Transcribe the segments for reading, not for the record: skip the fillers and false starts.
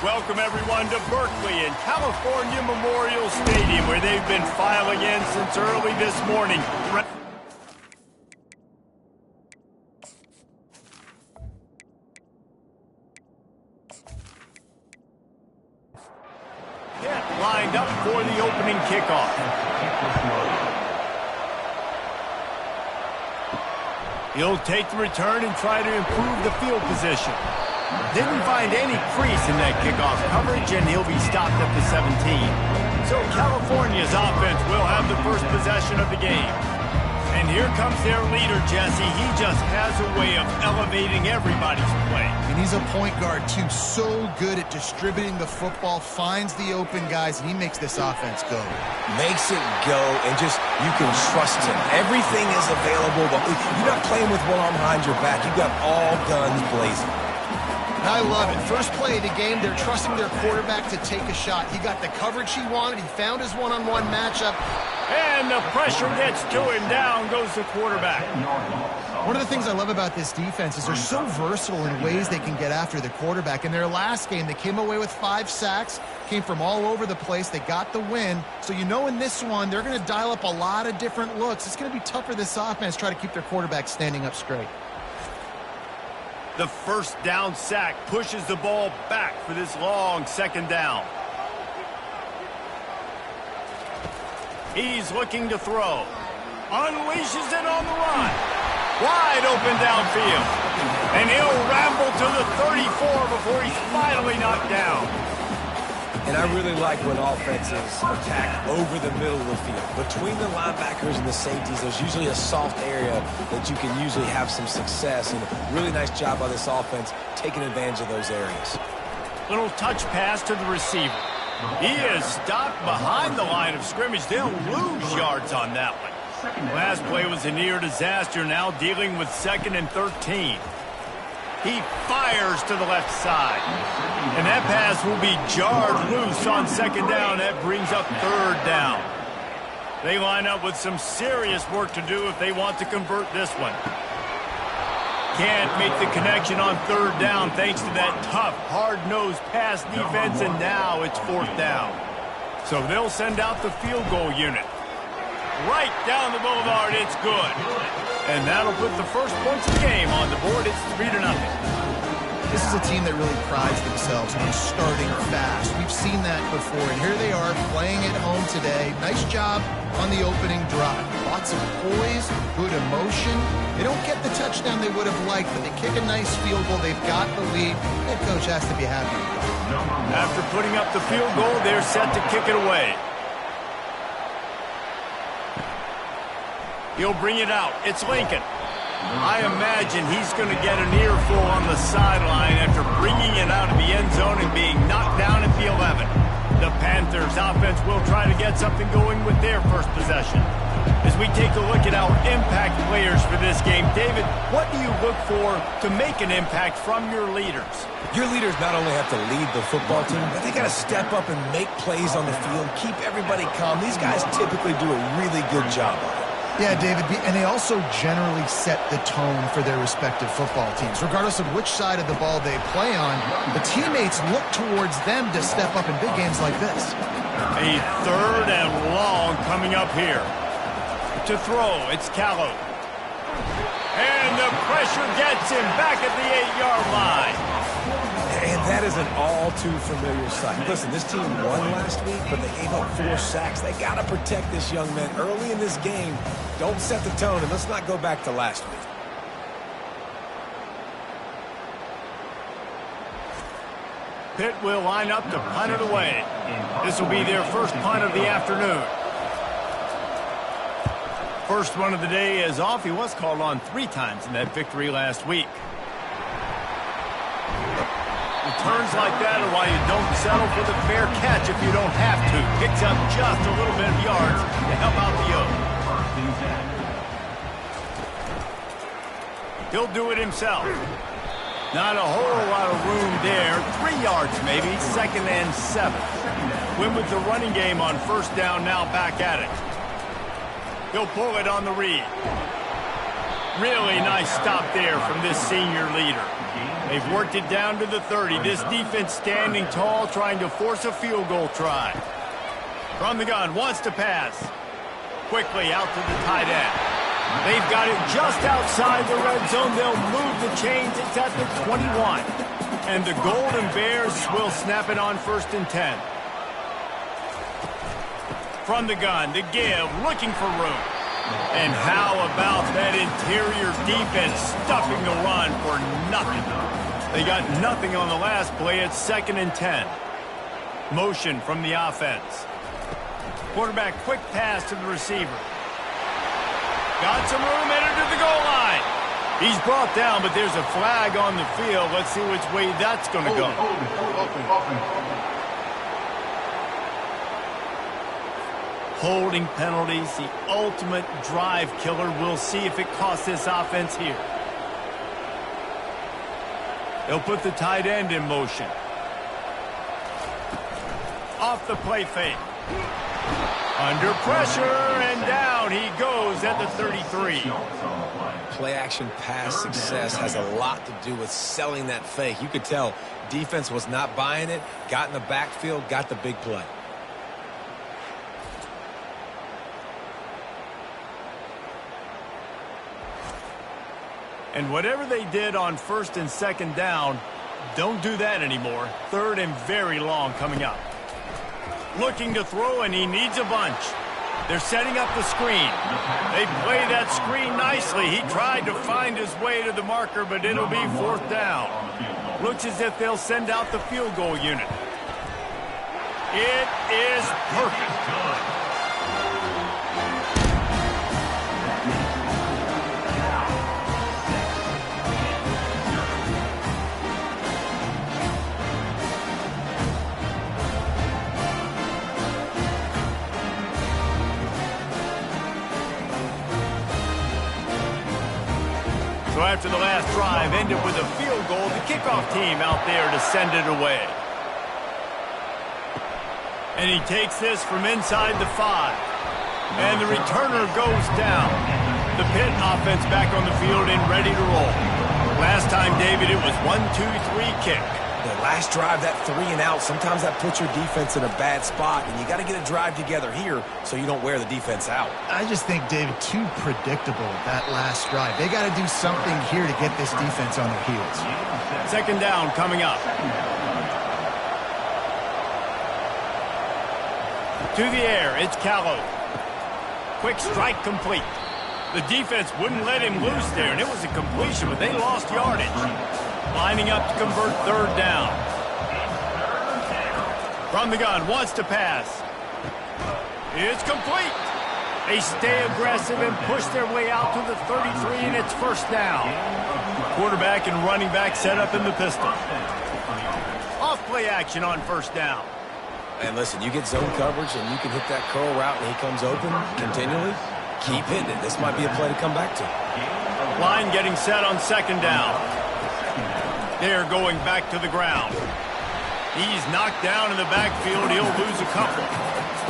Welcome everyone to Berkeley and California Memorial Stadium, where they've been filing in since early this morning. Get lined up for the opening kickoff. He'll take the return and try to improve the field position. Didn't find any crease in that kickoff coverage, and he'll be stopped at the 17. So California's offense will have the first possession of the game. And here comes their leader, Jesse. He just has a way of elevating everybody's play. And he's a point guard, too. So good at distributing the football, finds the open guys, and he makes this offense go. Makes it go, and just, you can trust him. Everything is available. You're not playing with one arm behind your back. You've got all guns blazing. I love it. First play of the game, they're trusting their quarterback to take a shot. He got the coverage he wanted. He found his one-on-one matchup. And the pressure gets to him. Down goes the quarterback. One of the things I love about this defense is they're so versatile in ways they can get after the quarterback. In their last game, they came away with 5 sacks, came from all over the place. They got the win. So you know in this one, they're going to dial up a lot of different looks. It's going to be tough for this offense to try to keep their quarterback standing up straight. The first down sack pushes the ball back for this long second down. He's looking to throw. Unleashes it on the run. Wide open downfield. And he'll ramble to the 34 before he's finally knocked down. And I really like when offenses attack over the middle of the field. Between the linebackers and the safeties, there's usually a soft area that you can usually have some success. And a really nice job by this offense taking advantage of those areas. Little touch pass to the receiver. He is stopped behind the line of scrimmage. They'll lose yards on that one. Last play was a near disaster, now dealing with 2nd and 13. He fires to the left side. And that pass will be jarred loose on 2nd down. That brings up 3rd down. They line up with some serious work to do if they want to convert this one. Can't make the connection on 3rd down thanks to that tough, hard-nosed pass defense, and now it's 4th down. So they'll send out the field goal unit. Right down the boulevard, it's good. And that'll put the first points of the game on the board. It's 3-0. This is a team that really prides themselves on starting fast. We've seen that before, and here they are playing at home today. Nice job on the opening drive. Lots of poise, good emotion. They don't get the touchdown they would have liked, but they kick a nice field goal. They've got the lead. Head coach has to be happy. After putting up the field goal, they're set to kick it away. He'll bring it out. It's Lincoln. I imagine he's going to get an earful on the sideline after bringing it out of the end zone and being knocked down at the 11. The Panthers offense will try to get something going with their first possession. As we take a look at our impact players for this game, David, what do you look for to make an impact from your leaders? Your leaders not only have to lead the football team, but they got to step up and make plays on the field, keep everybody calm. These guys typically do a really good job of it. Yeah, David, and they also generally set the tone for their respective football teams. Regardless of which side of the ball they play on, the teammates look towards them to step up in big games like this. A 3rd and long coming up here. To throw, it's Callow. And the pressure gets him back at the 8-yard line. And that is an all-too-familiar sight. Listen, this team won last week, but they gave up 4 sacks. They got to protect this young man early in this game. Don't set the tone, and let's not go back to last week. Pitt will line up to punt it away. This will be their first punt of the afternoon. First one of the day is off. He was called on 3 times in that victory last week. Turns like that are why you don't settle for the fair catch if you don't have to. Picks up just a little bit of yards to help out the Oak. He'll do it himself. Not a whole lot of room there. 3 yards maybe, 2nd and 7. Win with the running game on 1st down, now back at it. He'll pull it on the read. Really nice stop there from this senior leader. They've worked it down to the 30. This defense standing tall, trying to force a field goal try. From the gun, wants to pass. Quickly out to the tight end. They've got it just outside the red zone. They'll move the chains. It's at the 21. And the Golden Bears will snap it on 1st and 10. From the gun, the give, looking for room. And how about that interior defense stuffing the run for nothing? They got nothing on the last play. It's 2nd and 10. Motion from the offense. Quarterback, quick pass to the receiver. Got some room, headed to the goal line. He's brought down, but there's a flag on the field. Let's see which way that's going to go. Holding penalties, the ultimate drive killer. We'll see if it costs this offense here. They'll put the tight end in motion. Off the play fake. Under pressure, and down he goes at the 33. Play-action pass success has a lot to do with selling that fake. You could tell defense was not buying it, got in the backfield, got the big play. And whatever they did on 1st and 2nd down, don't do that anymore. 3rd and very long coming up. Looking to throw, and he needs a bunch. They're setting up the screen. They play that screen nicely. He tried to find his way to the marker, but it'll be 4th down. Looks as if they'll send out the field goal unit. It is perfect. So after the last drive ended with a field goal, the kickoff team out there to send it away. And he takes this from inside the 5. And the returner goes down. The Pitt offense back on the field and ready to roll. Last time, David, it was 1-2-3 kick. The last drive, that 3 and out, sometimes that puts your defense in a bad spot, and you got to get a drive together here so you don't wear the defense out. I just think, David, too predictable, that last drive. They got to do something here to get this defense on their heels. 2nd down coming up. To the air, it's Callow. Quick strike complete. The defense wouldn't let him loose there, and it was a completion, but they lost yardage. Lining up to convert 3rd down. From the gun, wants to pass. It's complete. They stay aggressive and push their way out to the 33, and it's 1st down. Quarterback and running back set up in the pistol. Off play action on 1st down. And listen, you get zone coverage and you can hit that curl route and he comes open continually. Keep hitting it. This might be a play to come back to. Line getting set on 2nd down. They're going back to the ground. He's knocked down in the backfield. He'll lose a couple.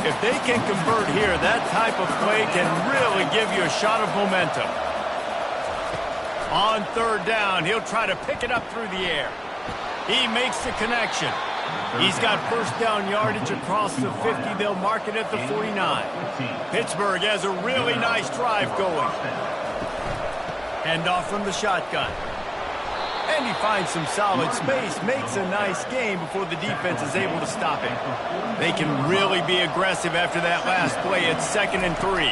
If they can convert here, that type of play can really give you a shot of momentum. On 3rd down, he'll try to pick it up through the air. He makes the connection. He's got 1st down yardage across the 50. They'll mark it at the 49. Pittsburgh has a really nice drive going. Handoff from the shotgun. And he finds some solid space, makes a nice game before the defense is able to stop him. They can really be aggressive after that last play. It's 2nd and 3.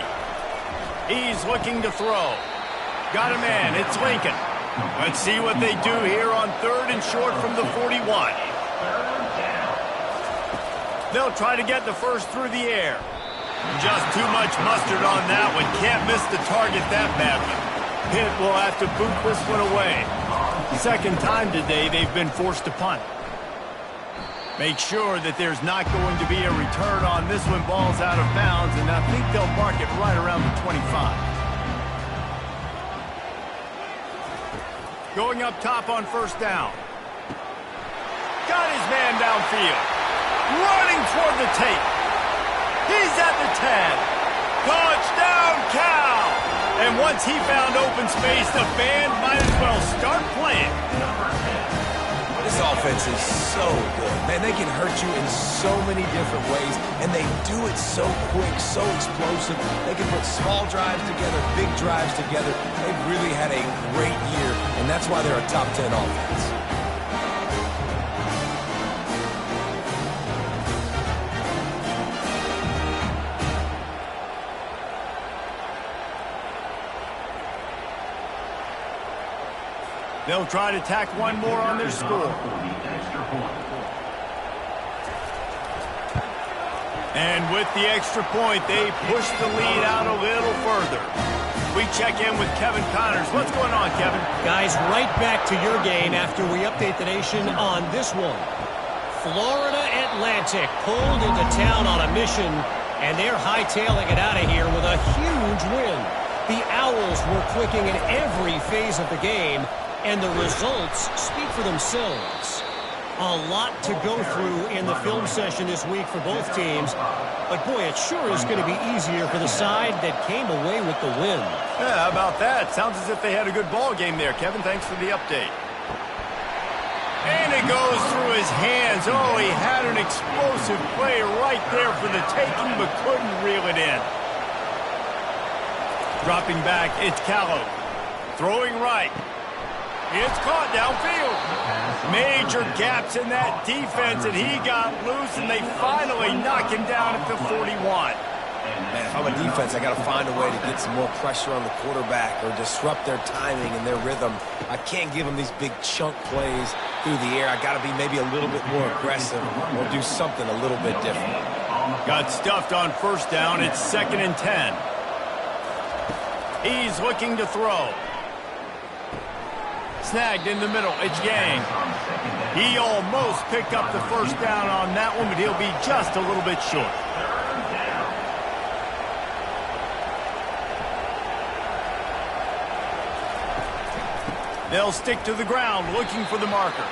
He's looking to throw. Got a man. It's Lincoln. Let's see what they do here on 3rd and short from the 41. They'll try to get the 1st through the air. Just too much mustard on that one. Can't miss the target that badly. Pitt will have to boot this one away. 2nd time today they've been forced to punt. Make sure that there's not going to be a return on this one. Ball's out of bounds, and I think they'll mark it right around the 25. Going up top on 1st down. Got his man downfield. Running toward the tape. He's at the 10. Touchdown, Cal! And once he found open space, the band might as well start playing. This offense is so good. Man, they can hurt you in so many different ways, and they do it so quick, so explosive. They can put small drives together, big drives together. They've really had a great year, and that's why they're a top 10 offense. They'll try to tack one more on their score. And with the extra point, they push the lead out a little further. We check in with Kevin Connors. What's going on, Kevin? Guys, right back to your game after we update the nation on this one. Florida Atlantic pulled into town on a mission, and they're hightailing it out of here with a huge win. The Owls were clicking in every phase of the game, and the results speak for themselves. A lot to go through in the film session this week for both teams. But, boy, it sure is going to be easier for the side that came away with the win. Yeah, how about that? Sounds as if they had a good ball game there, Kevin. Thanks for the update. And it goes through his hands. Oh, he had an explosive play right there for the taking, but couldn't reel it in. Dropping back, it's Callow. Throwing right. It's caught downfield. Major gaps in that defense, and he got loose, and they finally knock him down at the 41. Man, if I'm a defense, I got to find a way to get some more pressure on the quarterback or disrupt their timing and their rhythm. I can't give them these big chunk plays through the air. I got to be maybe a little bit more aggressive or do something a little bit different. Got stuffed on first down. It's 2nd and 10. He's looking to throw. Snagged in the middle. It's Yang. He almost picked up the first down on that one, but he'll be just a little bit short. They'll stick to the ground looking for the marker.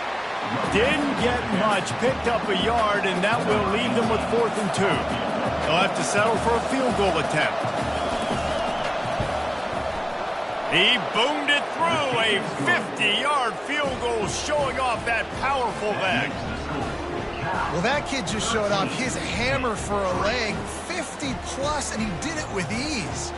Didn't get much. Picked up a yard, and that will leave them with 4th and 2. They'll have to settle for a field goal attempt. He boomed it through, a 50-yard field goal showing off that powerful leg. Well, that kid just showed off his hammer for a leg, 50-plus, and he did it with ease.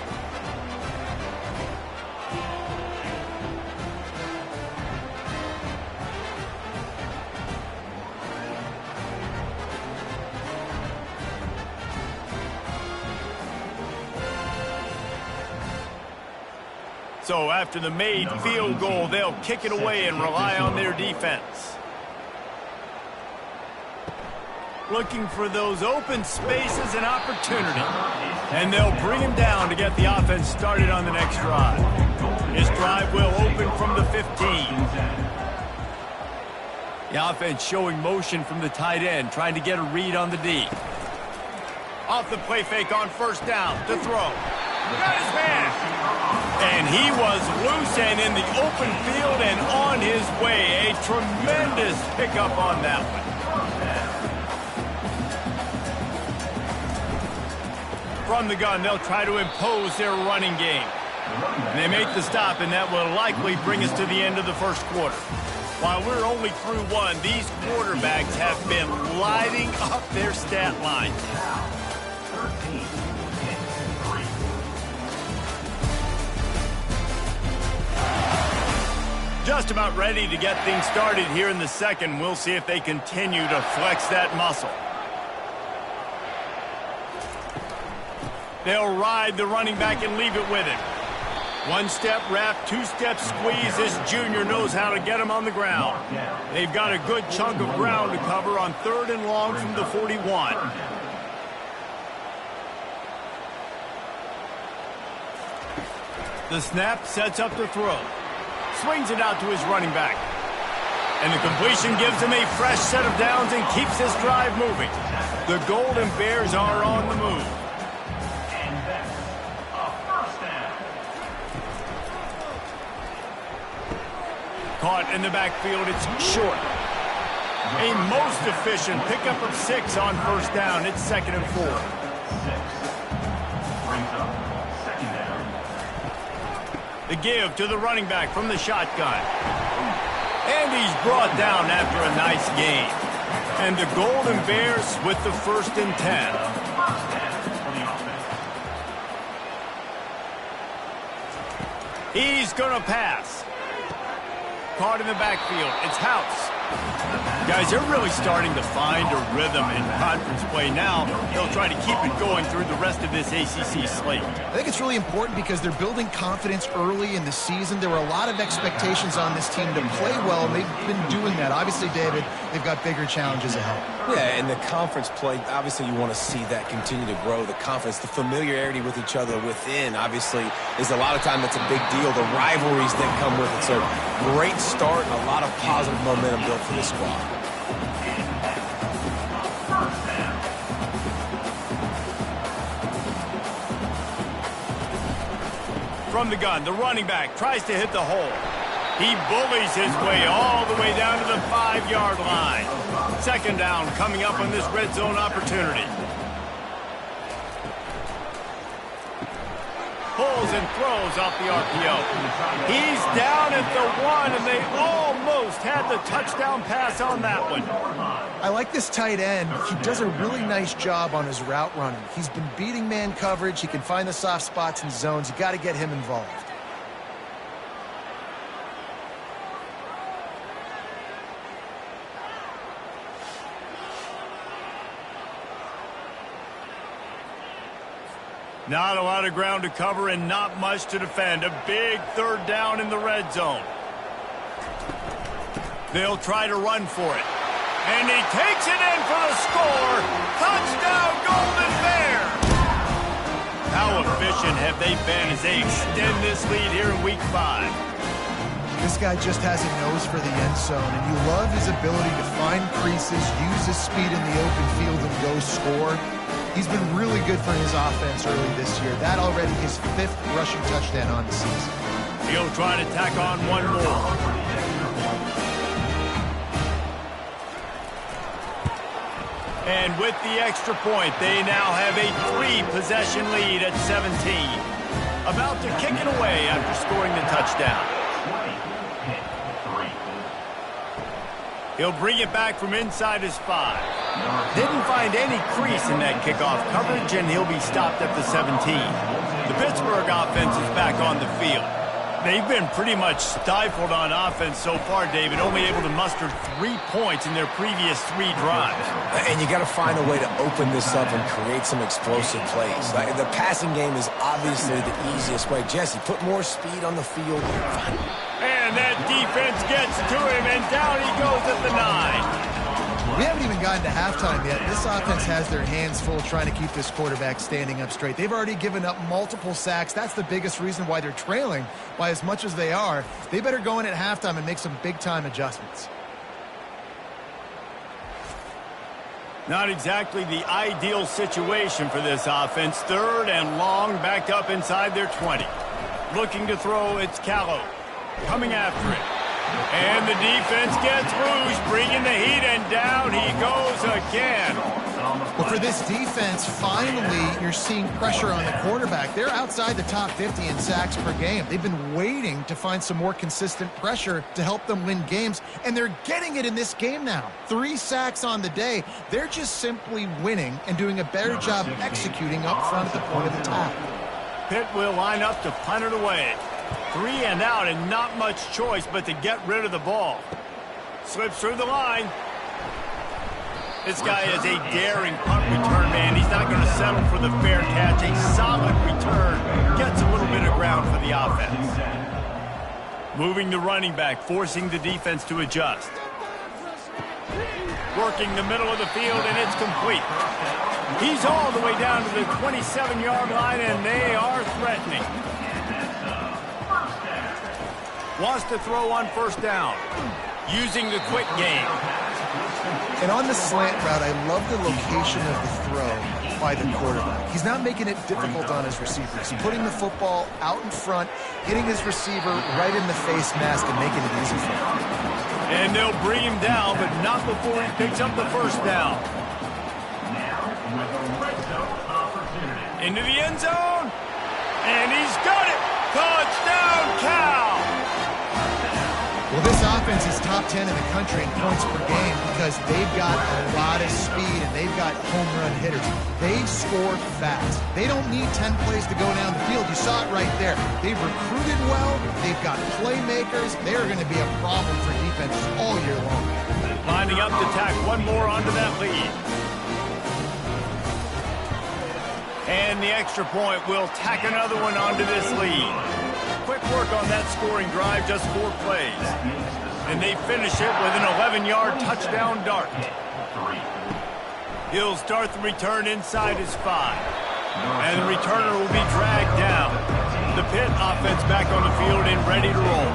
So after the made field goal, they'll kick it away and rely on their defense. Looking for those open spaces and opportunity. And they'll bring him down to get the offense started on the next drive. His drive will open from the 15. The offense showing motion from the tight end, trying to get a read on the D. Off the play fake on first down to throw. Got his man. And he was loose and in the open field and on his way. A tremendous pickup on that one. From the gun, they'll try to impose their running game. And they make the stop, and that will likely bring us to the end of the first quarter. While we're only through one, these quarterbacks have been lighting up their stat line. Just about ready to get things started here in the second. We'll see if they continue to flex that muscle. They'll ride the running back and leave it with him. One-step wrap, two-step squeeze. This junior knows how to get him on the ground. They've got a good chunk of ground to cover on 3rd and long from the 41. The snap sets up the throw. Swings it out to his running back. And the completion gives him a fresh set of downs and keeps this drive moving. The Golden Bears are on the move. And that's a first down. Caught in the backfield, it's short. A most efficient pickup of 6 on first down. It's 2nd and 4. Brings up second down. The give to the running back from the shotgun. And he's brought down after a nice gain. And the Golden Bears with the 1st and 10. He's going to pass. Caught in the backfield. It's House. Guys, they're really starting to find a rhythm in conference play now. They'll try to keep it going through the rest of this ACC slate. I think it's really important because they're building confidence early in the season. There were a lot of expectations on this team to play well, and they've been doing that. Obviously, David, they've got bigger challenges ahead. Yeah, and the conference play, obviously you want to see that continue to grow. The confidence, the familiarity with each other within, obviously, is a lot of time that's a big deal. The rivalries that come with it. So, great start, a lot of positive momentum built for this squad. From the gun, the running back tries to hit the hole. He bullies his way all the way down to the 5-yard line. 2nd down coming up on this red zone opportunity. Pulls and throws off the RPO. He's down at the 1, and they almost had the touchdown pass on that one. I like this tight end. He does a really nice job on his route running. He's been beating man coverage. He can find the soft spots and zones. You got to get him involved. Not a lot of ground to cover and not much to defend. A big 3rd down in the red zone. They'll try to run for it. And he takes it in for the score. Touchdown, Golden Bears! How efficient have they been as they extend this lead here in Week 5? This guy just has a nose for the end zone, and you love his ability to find creases, use his speed in the open field, and go score. He's been really good for his offense early this year. That already his 5th rushing touchdown on the season. He'll try to tack on one more. And with the extra point, they now have a 3-possession lead at 17. About to kick it away after scoring the touchdown. He'll bring it back from inside his 5. Didn't find any crease in that kickoff coverage, and he'll be stopped at the 17. The Pittsburgh offense is back on the field. They've been pretty much stifled on offense so far, David, only able to muster 3 points in their previous 3 drives. And you got to find a way to open this up and create some explosive plays. Like, the passing game is obviously the easiest way. Jesse, put more speed on the field. And that defense gets to him, and down he goes at the 9. We haven't even gotten to halftime yet. This offense has their hands full trying to keep this quarterback standing up straight. They've already given up multiple sacks. That's the biggest reason why they're trailing by as much as they are. They better go in at halftime and make some big-time adjustments. Not exactly the ideal situation for this offense. 3rd and long, backed up inside their 20. Looking to throw, it's Callow. Coming after it. And the defense gets Rouge, bringing the heat, and down he goes again. Well, for this defense, finally, you're seeing pressure on the quarterback. They're outside the top 50 in sacks per game. They've been waiting to find some more consistent pressure to help them win games, and they're getting it in this game now. 3 sacks on the day. They're just simply winning and doing a better job executing up front at the point of attack. Pitt will line up to punt it away. 3 and out, and not much choice but to get rid of the ball. Slips through the line. This guy is a daring punt return man. He's not going to settle for the fair catch. A solid return. Gets a little bit of ground for the offense. Moving the running back, forcing the defense to adjust. Working the middle of the field, and it's complete. He's all the way down to the 27-yard line, and they are threatening. Wants to throw on 1st down. Using the quick game. And on the slant route, I love the location of the throw by the quarterback. He's not making it difficult on his receivers. He's putting the football out in front, hitting his receiver right in the face mask and making it easy for him. And they'll bring him down, but not before he picks up the 1st down. Into the end zone. And he's got it. Touchdown, Cal! Well, this offense is top 10 in the country in points per game because they've got a lot of speed and they've got home run hitters. They score fast. They don't need 10 plays to go down the field. You saw it right there. They've recruited well. They've got playmakers. They're going to be a problem for defenses all year long. Lining up to tack one more onto that lead. And the extra point will tack another one onto this lead. Quick work on that scoring drive, just 4 plays. And they finish it with an 11-yard touchdown dart. He'll start the return inside his 5. And the returner will be dragged down. The Pitt offense back on the field and ready to roll.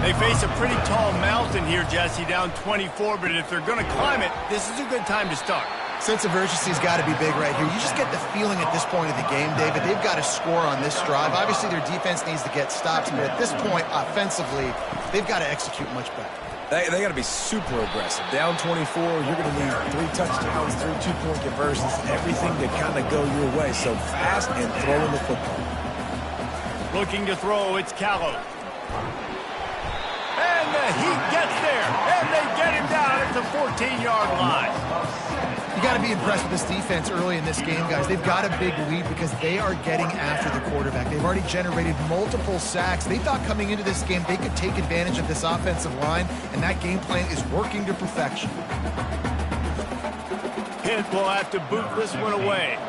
They face a pretty tall mountain here, Jesse, down 24, but if they're going to climb it, this is a good time to start. Sense of urgency's got to be big right here. You just get the feeling at this point of the game, David, they've got to score on this drive. Obviously, their defense needs to get stops, but at this point, offensively, they've got to execute much better. They got to be super aggressive. Down 24, you're going to need 3 touchdowns, 3 two-point conversions, everything to kind of go your way. So fast and throwing the football. Looking to throw, it's Callow. And the heat gets there, and they get him down at the 14-yard line. You got to be impressed with this defense early in this game, guys. They've got a big lead because they are getting after the quarterback. They've already generated multiple sacks. They thought coming into this game they could take advantage of this offensive line, and that game plan is working to perfection. Pitt will have to boot this one away.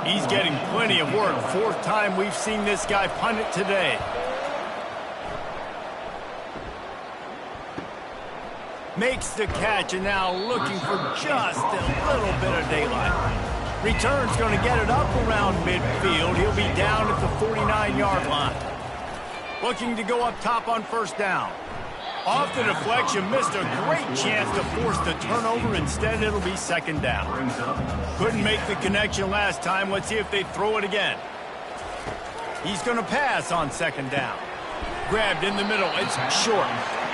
He's getting plenty of work. 4th time we've seen this guy punt it today. Makes the catch and now looking for just a little bit of daylight. Return's going to get it up around midfield. He'll be down at the 49-yard line. Looking to go up top on 1st down. Off the deflection, missed a great chance to force the turnover. Instead, it'll be 2nd down. Couldn't make the connection last time. Let's see if they throw it again. He's going to pass on 2nd down. Grabbed in the middle. It's short.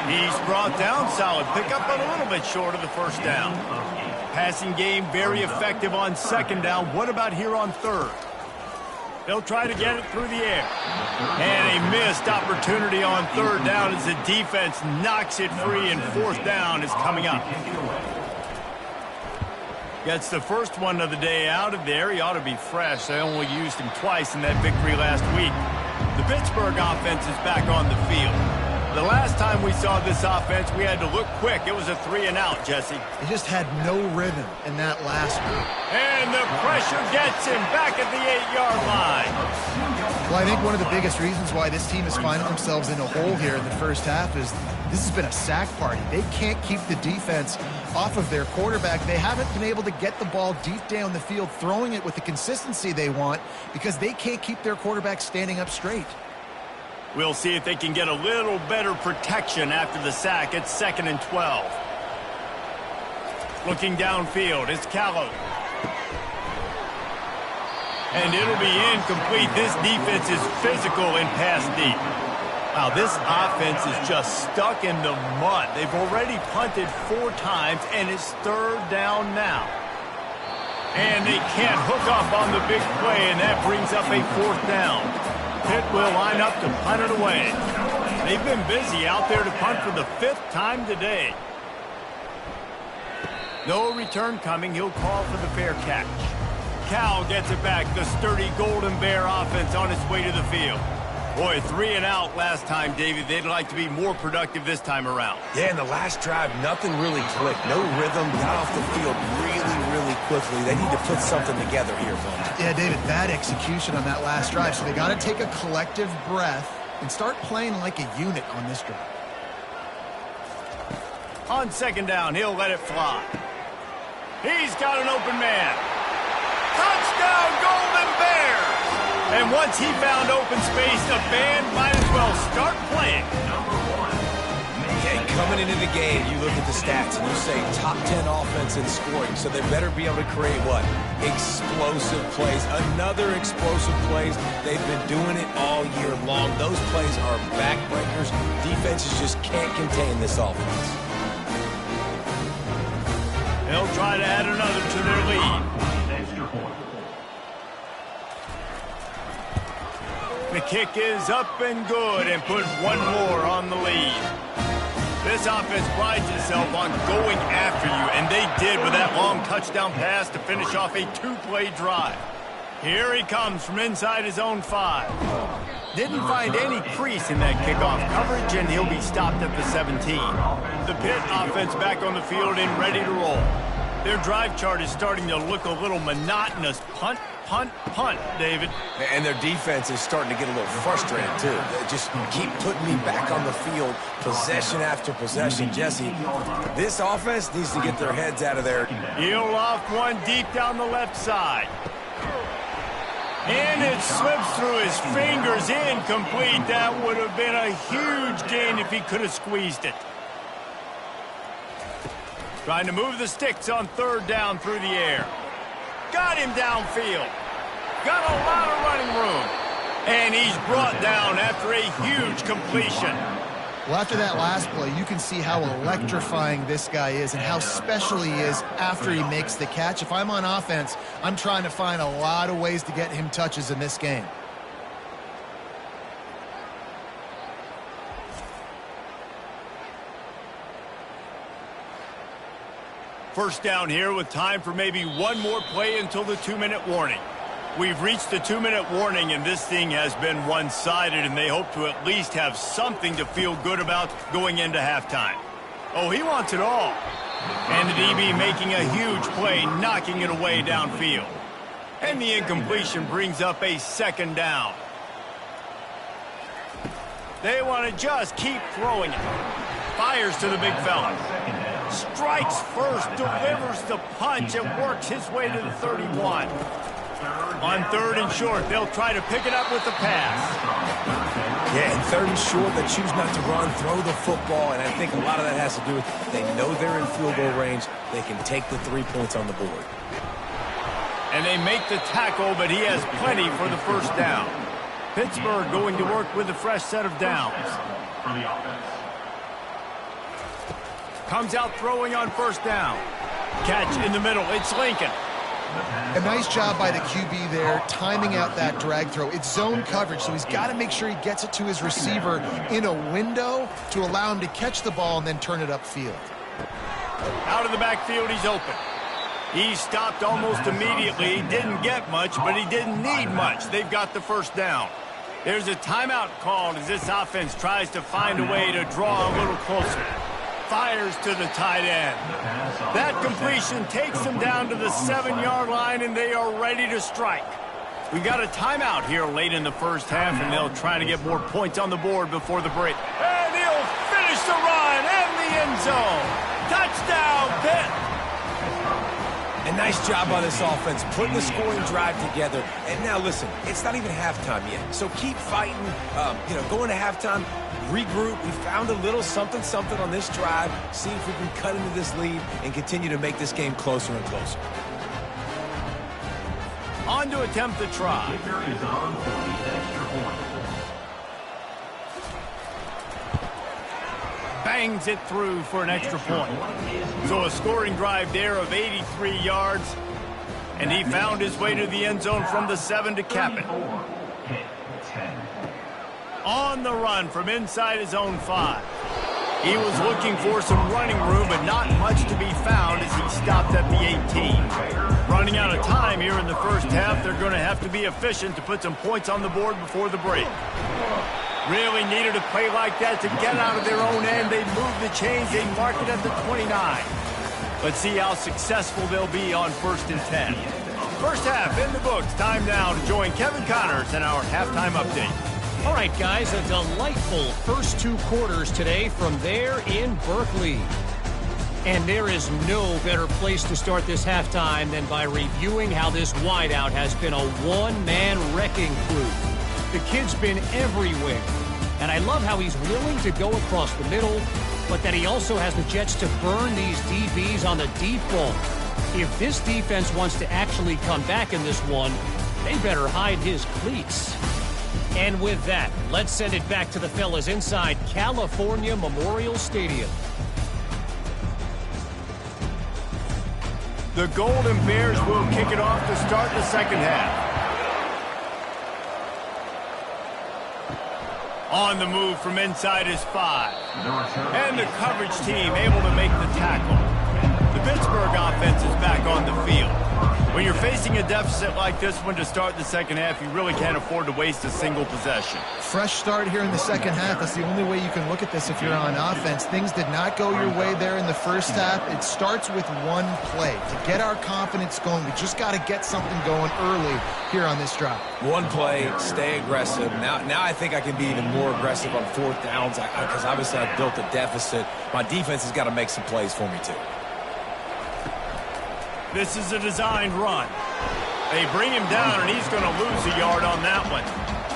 He's brought down. Solid pickup, but a little bit short of the 1st down. Passing game very effective on 2nd down. What about here on 3rd? They'll try to get it through the air. And a missed opportunity on 3rd down as the defense knocks it free, and 4th down is coming up. Gets the first one of the day out of there. He ought to be fresh. They only used him twice in that victory last week. The Pittsburgh offense is back on the field. The last time we saw this offense, we had to look quick. It was a 3-and-out, Jesse. He just had no rhythm in that last one. And the pressure gets him back at the 8-yard line. Well, I think one of the biggest reasons why this team is finding themselves in a hole here in the first half is this has been a sack party. They can't keep the defense off of their quarterback. They haven't been able to get the ball deep down the field, throwing it with the consistency they want because they can't keep their quarterback standing up straight. We'll see if they can get a little better protection after the sack. It's 2nd and 12. Looking downfield, it's Callow. And it'll be incomplete. This defense is physical and pass deep. Wow, this offense is just stuck in the mud. They've already punted 4 times, and it's 3rd down now. And they can't hook up on the big play, and that brings up a 4th down. Pitt will line up to punt it away. They've been busy out there to punt for the 5th time today. No return coming. He'll call for the fair catch. Cal gets it back. The sturdy Golden Bear offense on its way to the field. Boy, 3-and-out last time, David. They'd like to be more productive this time around. Yeah, in the last drive, nothing really clicked. No rhythm. Got off the field really quickly. They need to put something together here, Bud. Yeah, David, bad execution on that last drive. So they got to take a collective breath and start playing like a unit on this drive. On 2nd down, he'll let it fly. He's got an open man. Touchdown, Golden Bears! And once he found open space, the band might as well start playing. Yeah, coming into the game, you look at the stats and you say top 10 offense in scoring, so they better be able to create what? Explosive plays. Another explosive plays. They've been doing it all year long. Those plays are backbreakers. Defenses just can't contain this offense. They'll try to add another to their lead. The kick is up and good and put one more on the lead. This offense prides itself on going after you, and they did with that long touchdown pass to finish off a two-play drive. Here he comes from inside his own 5. Didn't find any crease in that kickoff coverage, and he'll be stopped at the 17. The Pitt offense back on the field and ready to roll. Their drive chart is starting to look a little monotonous. Punt, punt, punt, David. And their defense is starting to get a little frustrated, too. They just keep putting me back on the field, possession after possession. Jesse, this offense needs to get their heads out of there. He'll off one deep down the left side. And it slips through his fingers, incomplete. That would have been a huge gain if he could have squeezed it. Trying to move the sticks on third down through the air. Got him downfield. Got a lot of running room. And he's brought down after a huge completion. Well, after that last play, you can see how electrifying this guy is and how special he is after he makes the catch. If I'm on offense, I'm trying to find a lot of ways to get him touches in this game. First down here with time for maybe one more play until the 2-minute warning. We've reached the 2-minute warning, and this thing has been one-sided, and they hope to at least have something to feel good about going into halftime. Oh, he wants it all. And the DB making a huge play, knocking it away downfield. And the incompletion brings up a second down. They want to just keep throwing it. Fires to the big fella. Strikes first, delivers the punch, and works his way to the 31. On third and short, they'll try to pick it up with the pass. Yeah, and third and short, they choose not to run, throw the football, and I think a lot of that has to do with they know they're in field goal range. They can take the 3 points on the board. And they make the tackle, but he has plenty for the first down. Pittsburgh going to work with a fresh set of downs. For the offense. Comes out throwing on first down. Catch in the middle. It's Lincoln. A nice job by the QB there, timing out that drag throw. It's zone coverage, so he's got to make sure he gets it to his receiver in a window to allow him to catch the ball and then turn it upfield. Out of the backfield, he's open. He stopped almost immediately. He didn't get much, but he didn't need much. They've got the first down. There's a timeout called as this offense tries to find a way to draw a little closer. Fires to the tight end. That completion takes them down to the 7-yard line, and they are ready to strike. We got a timeout here late in the first half, and they'll try to get more points on the board before the break. And he'll finish the run and the end zone. Touchdown, Pitt! A nice job by this offense, putting the scoring drive together. And now, listen, it's not even halftime yet. So keep fighting, going to halftime, regroup. We found a little something on this drive. See if we can cut into this lead and continue to make this game closer and closer. On to attempt the try. Kicker is on for the extra point. Bangs it through for an extra point. So a scoring drive there of 83 yards. And he found his way to the end zone from the 7 to cap it. On the run from inside his own 5. He was looking for some running room, but not much to be found as he stopped at the 18. Running out of time here in the first half, they're going to have to be efficient to put some points on the board before the break. Really needed a play like that to get out of their own end. They move the chains. They mark it at the 29. Let's see how successful they'll be on 1st and 10. First half in the books. Time now to join Kevin Connors in our halftime update. All right, guys, a delightful first 2 quarters today from there in Berkeley. And there is no better place to start this halftime than by reviewing how this wideout has been a one-man wrecking crew. The kid's been everywhere, and I love how he's willing to go across the middle, but that he also has the jets to burn these DBs on the deep ball. If this defense wants to actually come back in this one, they better hide his cleats. And with that, let's send it back to the fellas inside California Memorial Stadium. The Golden Bears will kick it off to start the second half. On the move from inside his 5. And the coverage team able to make the tackle. The Pittsburgh offense is back on the field. When you're facing a deficit like this one to start the second half, you really can't afford to waste a single possession. Fresh start here in the second half. That's the only way you can look at this if you're on offense. Things did not go your way there in the first half. It starts with one play. To get our confidence going, we just got to get something going early here on this drive. One play, stay aggressive. Now I think I can be even more aggressive on fourth downs because obviously I've built a deficit. My defense has got to make some plays for me too. This is a designed run. They bring him down, and he's going to lose a yard on that one.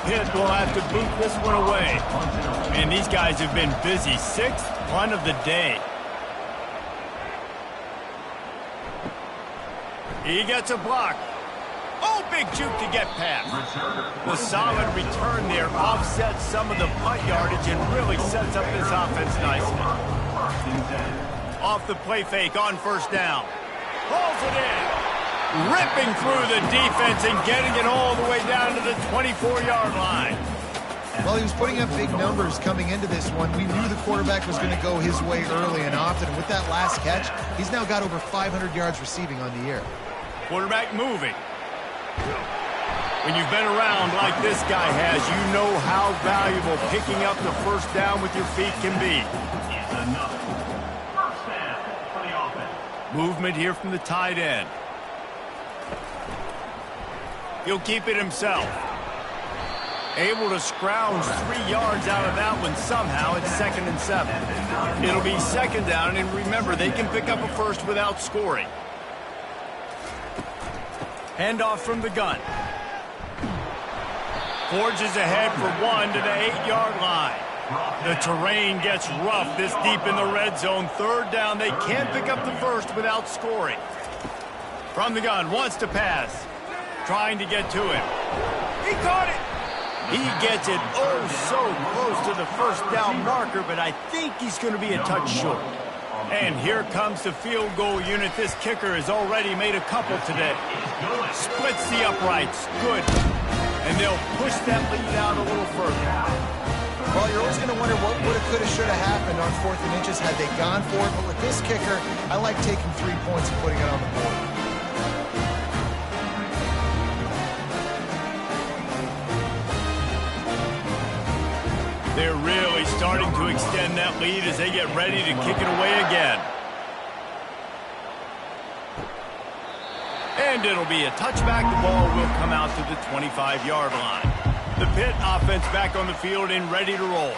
Pitt will have to boot this one away. And these guys have been busy. 6th punt of the day. He gets a block. Oh, big juke to get past. The solid return there offsets some of the punt yardage and really sets up this offense nicely. Off the play fake on first down. Pulls it in. Ripping through the defense and getting it all the way down to the 24-yard line. Well, he was putting up big numbers coming into this one. We knew the quarterback was going to go his way early and often. And with that last catch, he's now got over 500 yards receiving on the year. Quarterback moving. When you've been around like this guy has, you know how valuable picking up the first down with your feet can be. Movement here from the tight end. He'll keep it himself. Able to scrounge 3 yards out of that one somehow. It's 2nd and 7. It'll be second down, and remember, they can pick up a first without scoring. Handoff from the gun. Forges ahead for 1 to the 8-yard line. The terrain gets rough this deep in the red zone. Third down, they can't pick up the first without scoring. From the gun, wants to pass. Trying to get to him. He caught it. He gets it oh so close to the first down marker, but I think he's going to be a touch short. And here comes the field goal unit. This kicker has already made a couple today. Splits the uprights. Good. And they'll push that lead out a little further. Well, you're always going to wonder what woulda, coulda, shoulda happened on 4th and inches had they gone for it. But with this kicker, I like taking 3 points and putting it on the board. They're really starting to extend that lead as they get ready to kick it away again. And it'll be a touchback. The ball will come out to the 25-yard line. The Pitt offense back on the field and ready to roll.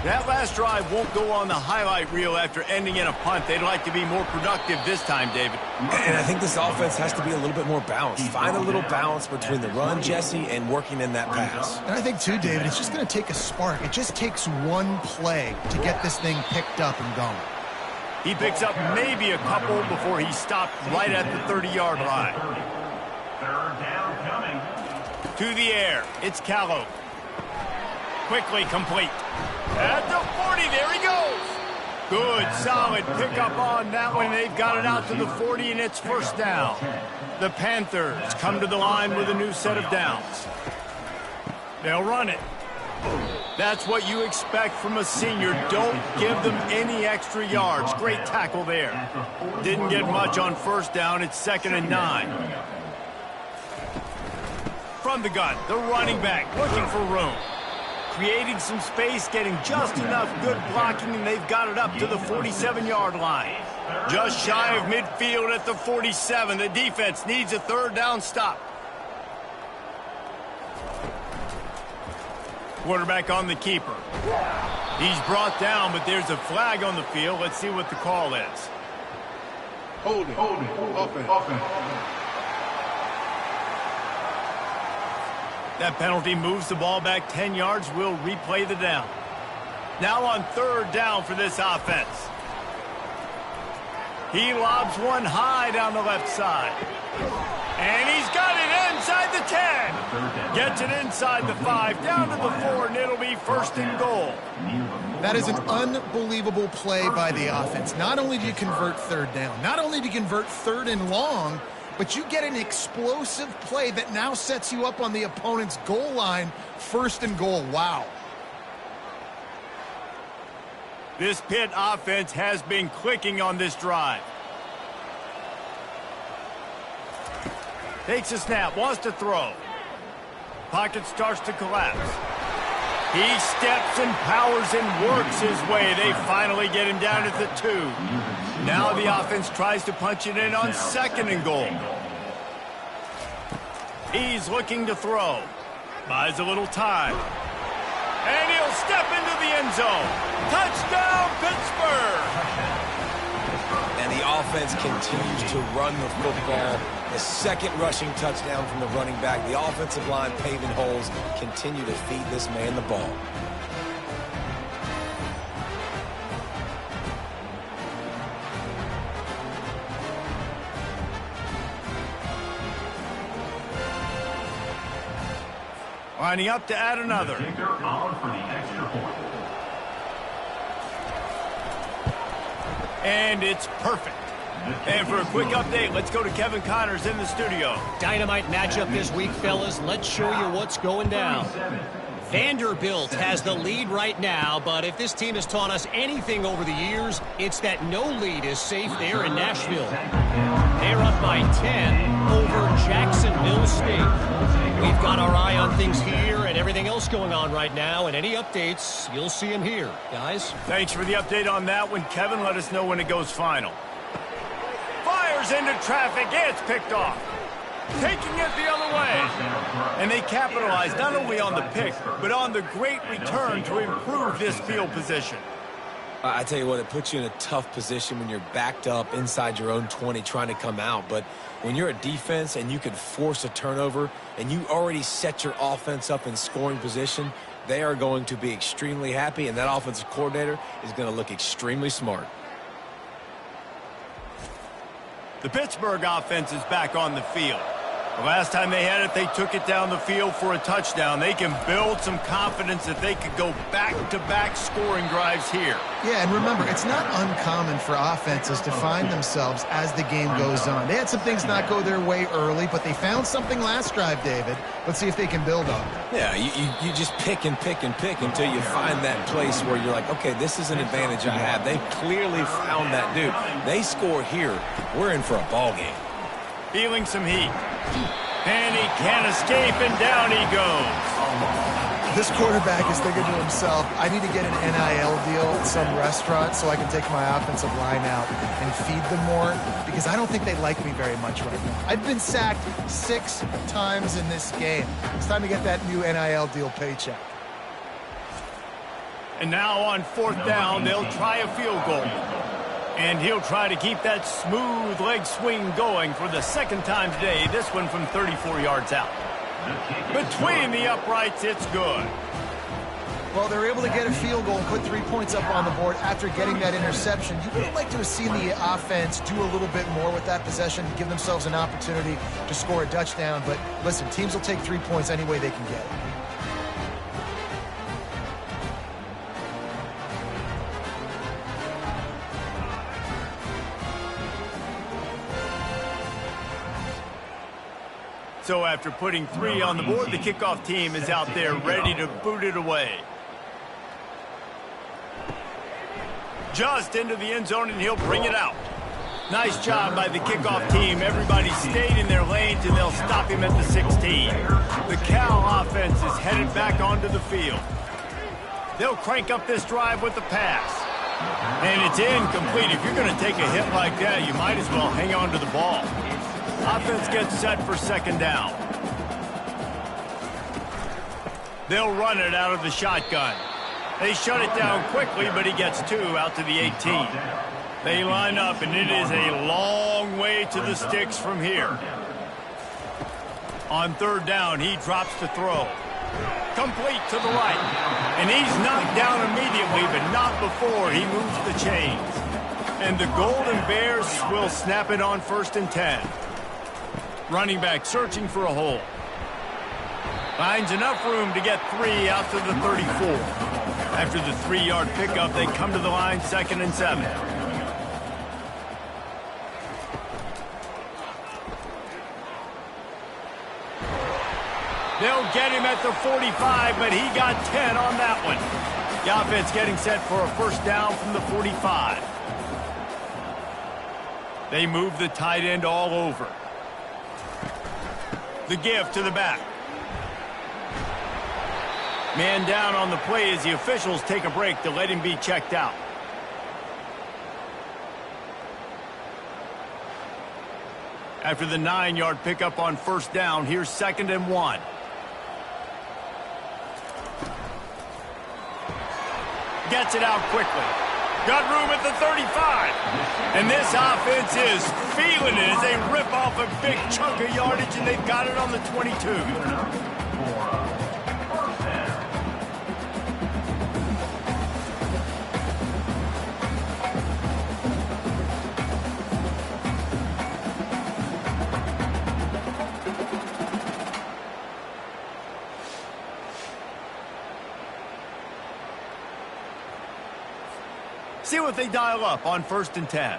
That last drive won't go on the highlight reel after ending in a punt. They'd like to be more productive this time, David. And I think this offense has to be a little bit more balanced. Find a little balance between the run, Jesse, and working in that pass. And I think, too, David, it's just going to take a spark. It just takes one play to get this thing picked up and going. He picks up maybe a couple before he stopped right at the 30-yard line. Third down coming. To the air, it's Callow. Quickly complete. At the 40, there he goes. Good, solid pickup on that one. They've got it out to the 40, and it's first down. The Panthers come to the line with a new set of downs. They'll run it. That's what you expect from a senior. Don't give them any extra yards. Great tackle there. Didn't get much on first down. It's 2nd and 9. From the gun, the running back looking for room. Creating some space, getting just enough good blocking, and they've got it up to the 47-yard line. Just shy of midfield at the 47. The defense needs a third down stop. Quarterback on the keeper. He's brought down, but there's a flag on the field. Let's see what the call is. Holding. Offense. That penalty moves the ball back 10 yards. We'll replay the down. Now on third down for this offense. He lobs one high down the left side. And he's got it inside the 10. Gets it inside the 5, down to the 4, and it'll be first and goal. That is an unbelievable play by the offense. Not only do you convert third down, not only do you convert third and long, but you get an explosive play that now sets you up on the opponent's goal line, first and goal. Wow. This Pitt offense has been clicking on this drive. Takes a snap, wants to throw. Pocket starts to collapse. He steps and powers and works his way. They finally get him down at the 2. Now the offense tries to punch it in on 2nd and goal. He's looking to throw. Buys a little time. And he'll step into the end zone. Touchdown, Pittsburgh! And the offense continues to run the football. The 2nd rushing touchdown from the running back. The offensive line paving holes. Continue to feed this man the ball. Lining up to add another. And it's perfect. And for a quick update, let's go to Kevin Connors in the studio. Dynamite matchup this week, fellas. Let's show you what's going down. Vanderbilt has the lead right now, but if this team has taught us anything over the years, it's that no lead is safe there in Nashville. They're up by 10 over Jacksonville State. We've got our eye on things here and everything else going on right now, and any updates, you'll see them here. Guys? Thanks for the update on that one, Kevin. Let us know when it goes final. Fires into traffic. It's picked off. Taking it the other way. And they capitalize not only on the pick, but on the great return to improve this field position. I tell you what, it puts you in a tough position when you're backed up inside your own 20 trying to come out. But when you're a defense and you can force a turnover and you already set your offense up in scoring position, they are going to be extremely happy, and that offensive coordinator is going to look extremely smart. The Pittsburgh offense is back on the field. The last time they had it, they took it down the field for a touchdown. They can build some confidence that they could go back-to-back scoring drives here. Yeah, and remember, it's not uncommon for offenses to find themselves as the game goes on. They had some things not go their way early, but they found something last drive, David. Let's see if they can build on it. Yeah, you just pick and pick and pick until you find that place where you're like, okay, this is an advantage I have. They clearly found that dude. They score here, we're in for a ball game. Feeling some heat. And he can't escape, and down he goes. This quarterback is thinking to himself, I need to get an NIL deal at some restaurant so I can take my offensive line out and feed them more, because I don't think they like me very much right now. I've been sacked 6 times in this game. It's time to get that new NIL deal paycheck. And now on 4th down, they'll try a field goal. And he'll try to keep that smooth leg swing going for the 2nd time today, this one from 34 yards out. Between the uprights, it's good. Well, they're able to get a field goal and put 3 points up on the board after getting that interception. You would have liked to have seen the offense do a little bit more with that possession, give themselves an opportunity to score a touchdown. But listen, teams will take 3 points any way they can get it. So after putting 3 on the board, the kickoff team is out there ready to boot it away. Just into the end zone, and he'll bring it out. Nice job by the kickoff team. Everybody stayed in their lanes, and they'll stop him at the 16. The Cal offense is headed back onto the field. They'll crank up this drive with the pass. And it's incomplete. If you're going to take a hit like that, you might as well hang on to the ball. Offense gets set for 2nd down. They'll run it out of the shotgun. They shut it down quickly, but he gets 2 out to the 18. They line up, and it is a long way to the sticks from here. On 3rd down, he drops to throw. Complete to the right. And he's knocked down immediately, but not before he moves the chains. And the Golden Bears will snap it on 1st and 10. Running back searching for a hole. Finds enough room to get 3 out to the 34. After the 3-yard pickup, they come to the line 2nd and 7. They'll get him at the 45, but he got 10 on that one. The offense getting set for a first down from the 45. They move the tight end all over. The give to the back. Man down on the play as the officials take a break to let him be checked out. After the 9-yard pickup on first down, here's 2nd and 1. Gets it out quickly. Got room at the 35. And this offense is feeling it as they rip off a big chunk of yardage, and they've got it on the 22. See what they dial up on 1st and 10.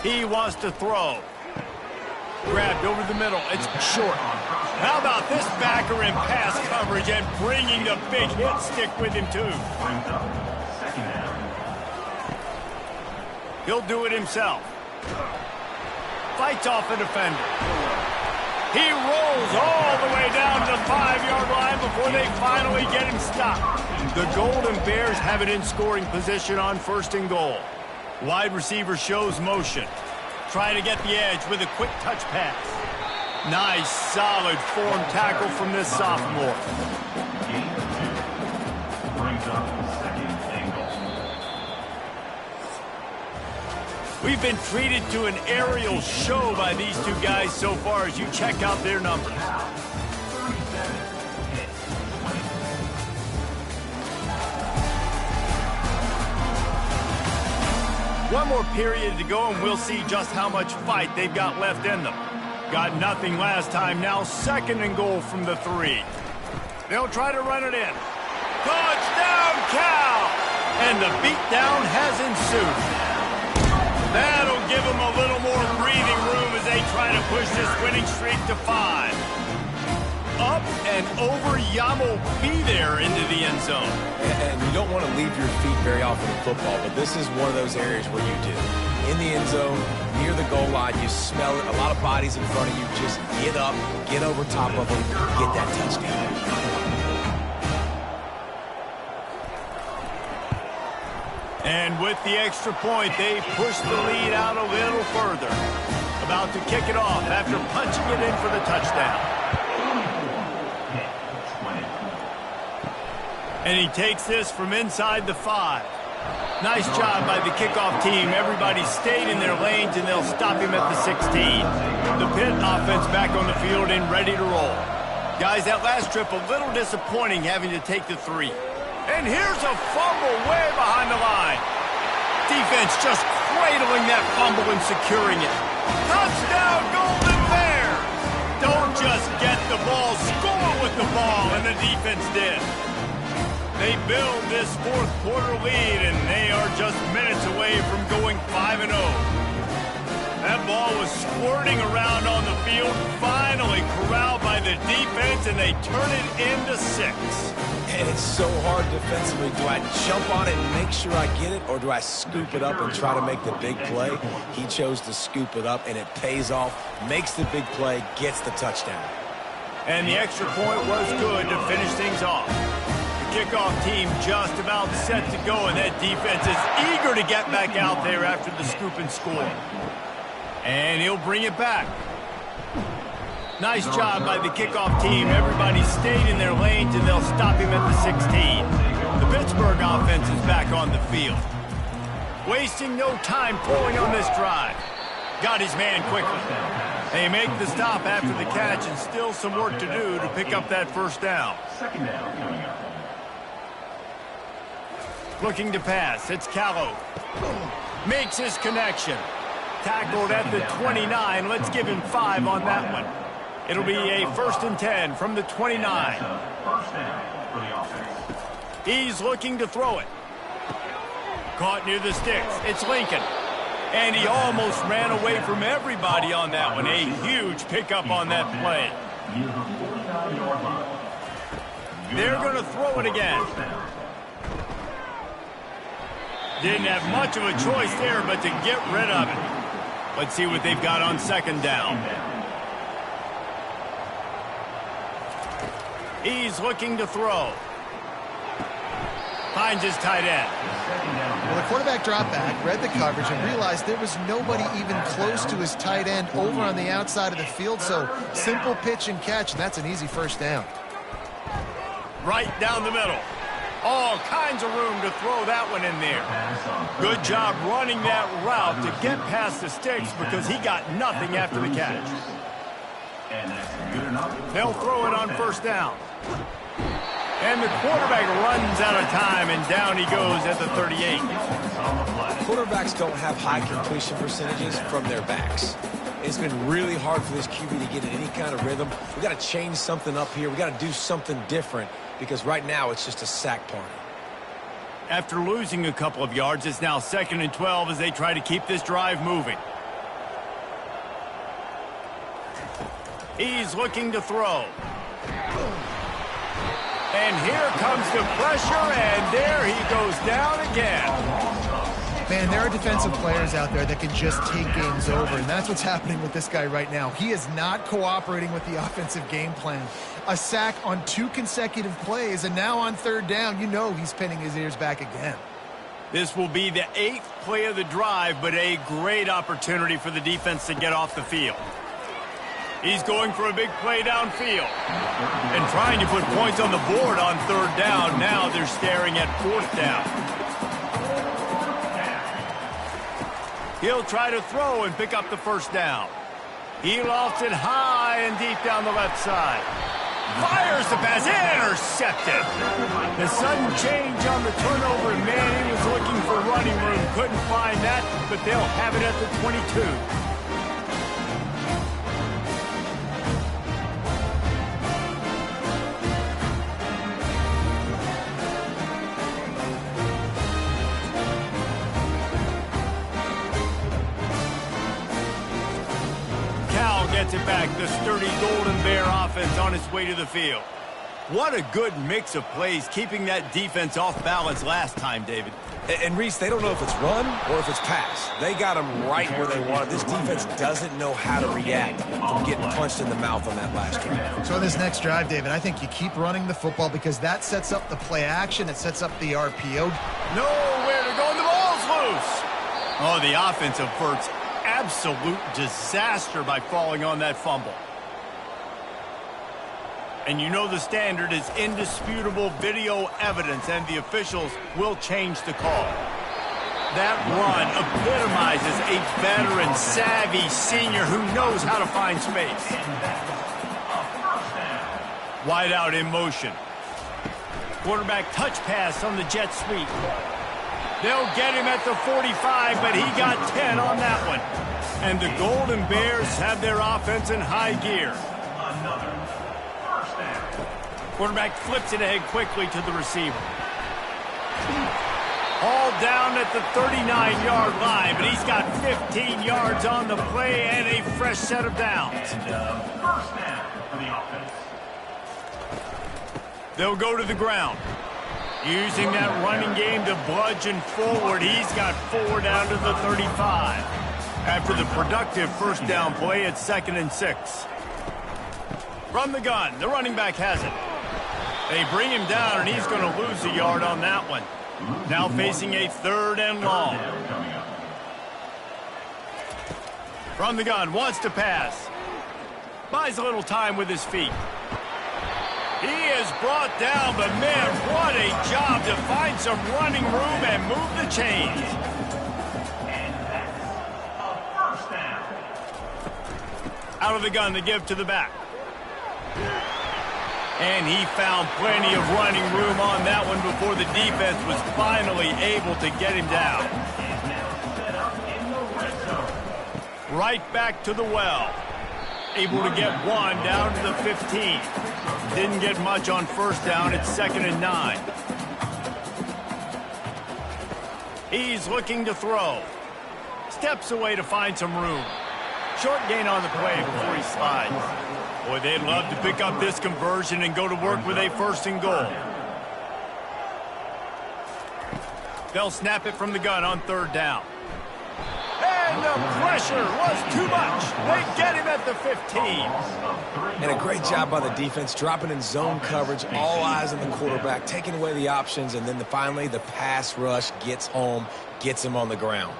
He wants to throw. Grabbed over the middle. It's short. How about this backer in pass coverage and bringing the big hit stick with him, too? He'll do it himself. Fights off a defender. He rolls all the way down to the 5-yard line before they finally get him stopped. The Golden Bears have it in scoring position on 1st and goal. Wide receiver shows motion. Trying to get the edge with a quick touch pass. Nice, solid form tackle from this sophomore. Brings up the 2nd and goal. We've been treated to an aerial show by these two guys so far as you check out their numbers. One more period to go, and we'll see just how much fight they've got left in them. Got nothing last time, now 2nd and goal from the 3. They'll try to run it in. Touchdown, Cal! And the beatdown has ensued. That'll give them a little more breathing room as they try to push this winning streak to 5. Up and over Yamo be there into the end zone. And you don't want to leave your feet very often in football, but this is one of those areas where you do. In the end zone, near the goal line, you smell it. A lot of bodies in front of you. Just get up, get over top of them, get that touchdown. And with the extra point, they push the lead out a little further. About to kick it off after punching it in for the touchdown. And he takes this from inside the 5. Nice job by the kickoff team. Everybody stayed in their lanes, and they'll stop him at the 16. The Pitt offense back on the field and ready to roll. Guys, that last trip a little disappointing having to take the 3. And here's a fumble way behind the line. Defense just cradling that fumble and securing it. Touchdown, Golden Bears! Don't just get the ball, score with the ball, and the defense did. They build this 4th quarter lead, and they are just minutes away from going 5-0. That ball was squirting around on the field, finally corralled by the defense, and they turn it into 6. And it's so hard defensively. Do I jump on it and make sure I get it, or do I scoop it up and try to make the big play? He chose to scoop it up, and it pays off, makes the big play, gets the touchdown. And the extra point was good to finish things off. The kickoff team just about set to go, and that defense is eager to get back out there after the scoop and score. And he'll bring it back. Nice job by the kickoff team. Everybody stayed in their lanes, and they'll stop him at the 16. The Pittsburgh offense is back on the field. Wasting no time throwing on this drive. Got his man quickly. They make the stop after the catch, and still some work to do to pick up that first down. 2nd down coming up. Looking to pass. It's Callow. Makes his connection. Tackled at the 29. Let's give him 5 on that one. It'll be a 1st and 10 from the 29. First down for the offense. He's looking to throw it. Caught near the sticks. It's Lincoln. And he almost ran away from everybody on that one. A huge pickup on that play. Near the 49-yard They're going to throw it again. Didn't have much of a choice there but to get rid of it. Let's see what they've got on second down. He's looking to throw. Finds his tight end. Well, the quarterback dropped back, read the coverage, and realized there was nobody even close to his tight end over on the outside of the field, so simple pitch and catch, and that's an easy first down. Right down the middle. All kinds of room to throw that one in there. Good job running that route to get past the sticks because he got nothing after the catch. They'll throw it on first down. And the quarterback runs out of time, and down he goes at the 38. Quarterbacks don't have high completion percentages from their backs. It's been really hard for this QB to get in any kind of rhythm. We got to change something up here. We got to do something different because right now it's just a sack party. After losing a couple of yards, it's now 2nd and 12 as they try to keep this drive moving. He's looking to throw. And here comes the pressure, and there he goes down again. Man, there are defensive players out there that can just take games over, and that's what's happening with this guy right now. He is not cooperating with the offensive game plan. A sack on 2 consecutive plays, and now on third down, you know he's pinning his ears back again. This will be the 8th play of the drive, but a great opportunity for the defense to get off the field. He's going for a big play downfield and trying to put points on the board on third down. Now they're staring at fourth down. He'll try to throw and pick up the first down. He lofts it high and deep down the left side. Fires the pass, intercepted. The sudden change on the turnover, and man, he was looking for running room. Couldn't find that, but they'll have it at the 22. Gets it back. The sturdy Golden Bear offense on its way to the field. What a good mix of plays, keeping that defense off balance last time, David. And Reese, they don't know if it's run or if it's pass. They got them right where they want it. This defense doesn't know how to react from getting punched in the mouth on that last drive. So in this next drive, David, I think you keep running the football because that sets up the play action. It sets up the RPO. Nowhere to go, and the ball's loose. Oh, the offense averts absolute disaster by falling on that fumble. And you know the standard is indisputable video evidence, and the officials will change the call. That run epitomizes a veteran, savvy senior who knows how to find space. Wide out in motion. Quarterback touch pass on the jet sweep. They'll get him at the 45, but he got 10 on that one. And the Golden Bears have their offense in high gear. Quarterback flips it ahead quickly to the receiver. All down at the 39-yard line, but he's got 15 yards on the play and a fresh set of downs. First down for the offense. They'll go to the ground. Using that running game to bludgeon forward, he's got 4 down to the 35. After the productive first down play, it's 2nd and 6. From the gun, the running back has it. They bring him down, and he's going to lose a yard on that one. Now facing a 3rd and long. From the gun, wants to pass. Buys a little time with his feet. He is brought down, but man, what a job to find some running room and move the chains. And that's a first down. Out of the gun to give to the back. And he found plenty of running room on that one before the defense was finally able to get him down. Is now set up in the red zone. Right back to the well. Able to get 1 down to the 15. Didn't get much on first down. It's 2nd and 9. He's looking to throw. Steps away to find some room. Short gain on the play before he slides. Boy, they'd love to pick up this conversion and go to work with a 1st and goal. They'll snap it from the gun on 3rd down. And the pressure was too much. They get him at the 15. And a great job by the defense, dropping in zone coverage, all eyes on the quarterback, taking away the options, and then finally the pass rush gets home, gets him on the ground.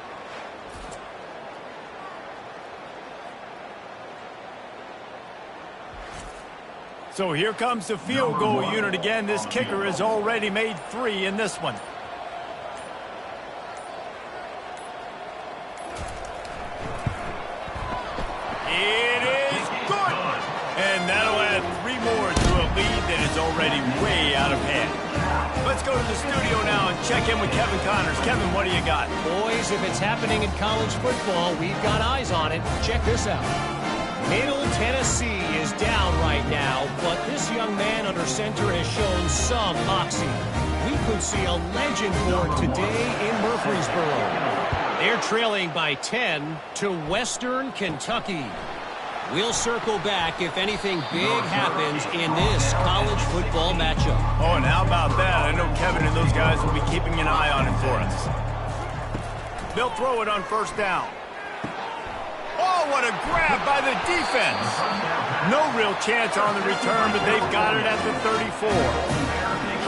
So here comes the field goal unit again. This kicker has already made 3 in this one. It is good. And that'll add 3 more to a lead that is already way out of hand. Let's go to the studio now and check in with Kevin Connors. Kevin, what do you got? Boys, if it's happening in college football, we've got eyes on it. Check this out. Middle Tennessee is down right now, but this young man under center has shown some moxie. We could see a legend born today in Murfreesboro. They're trailing by 10 to Western Kentucky. We'll circle back if anything big happens in this college football matchup. Oh, and how about that? I know Kevin and those guys will be keeping an eye on it for us. They'll throw it on 1st down. Oh, what a grab by the defense. No real chance on the return, but they've got it at the 34.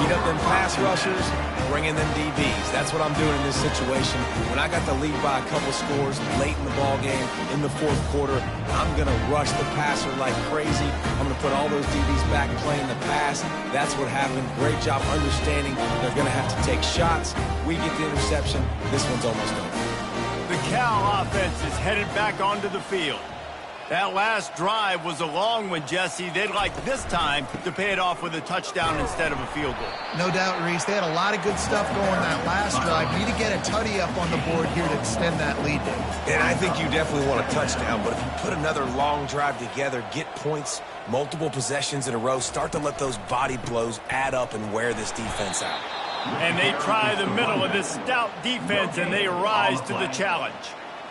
Heat up them pass rushers, bring in them DBs. That's what I'm doing in this situation. When I got the lead by a couple scores late in the ball game, in the 4th quarter, I'm going to rush the passer like crazy. I'm going to put all those DBs back playing the pass. That's what happened. Great job understanding they're going to have to take shots. We get the interception. This one's almost over. The Cal offense is headed back onto the field. That last drive was a long one, Jesse. They'd like this time to pay it off with a touchdown instead of a field goal. No doubt, Reese. They had a lot of good stuff going that last drive. Need to get a tutty up on the board here to extend that lead. And I think you definitely want a touchdown, but if you put another long drive together, get points, multiple possessions in a row, start to let those body blows add up and wear this defense out. And they try the middle of this stout defense, and they rise to the challenge.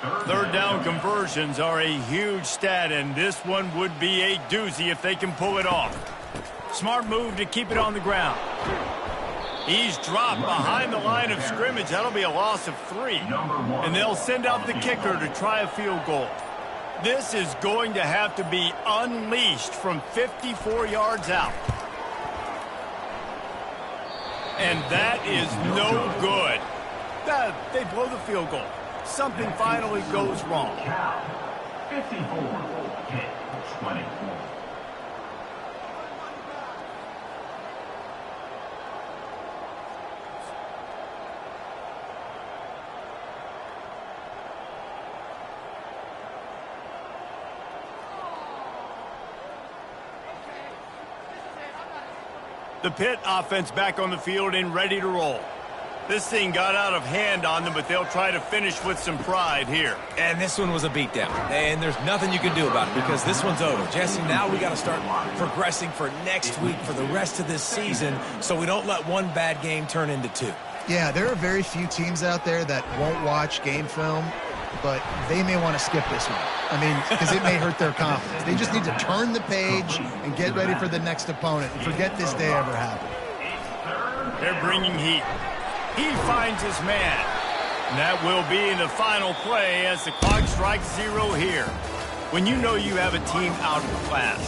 3rd down conversions are a huge stat, and this one would be a doozy if they can pull it off. Smart move to keep it on the ground. He's dropped behind the line of scrimmage. That'll be a loss of 3. And they'll send out the kicker to try a field goal. This is going to have to be unleashed from 54 yards out. And that is no good. They blow the field goal. Something finally goes wrong. 54, Pitt 24. The Pitt offense back on the field and ready to roll. This thing got out of hand on them, but they'll try to finish with some pride here. And this one was a beatdown. And there's nothing you can do about it because this one's over. Jesse, now we got to start progressing for next week, for the rest of this season, so we don't let one bad game turn into 2. Yeah, there are very few teams out there that won't watch game film, but they may want to skip this one. I mean, because it may hurt their confidence. They just need to turn the page and get ready for the next opponent and forget this day ever happened. They're bringing heat. He finds his man. And that will be in the final play as the clock strikes 0 here. When you know you have a team out of class,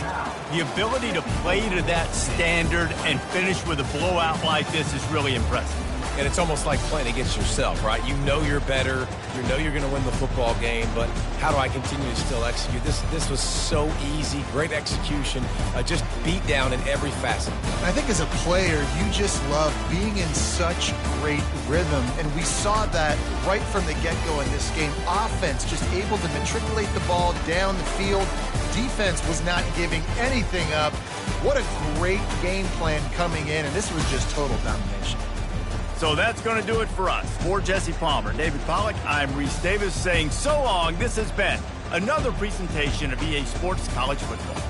the ability to play to that standard and finish with a blowout like this is really impressive. And it's almost like playing against yourself, right? You know you're better. You know you're going to win the football game, but how do I continue to still execute? This was so easy. Great execution. Just beat down in every facet. I think as a player, you just love being in such great rhythm, and we saw that right from the get-go in this game. Offense just able to matriculate the ball down the field. Defense was not giving anything up. What a great game plan coming in, and this was just total domination. So that's going to do it for us. For Jesse Palmer, David Pollack, I'm Reese Davis saying so long. This has been another presentation of EA Sports College Football.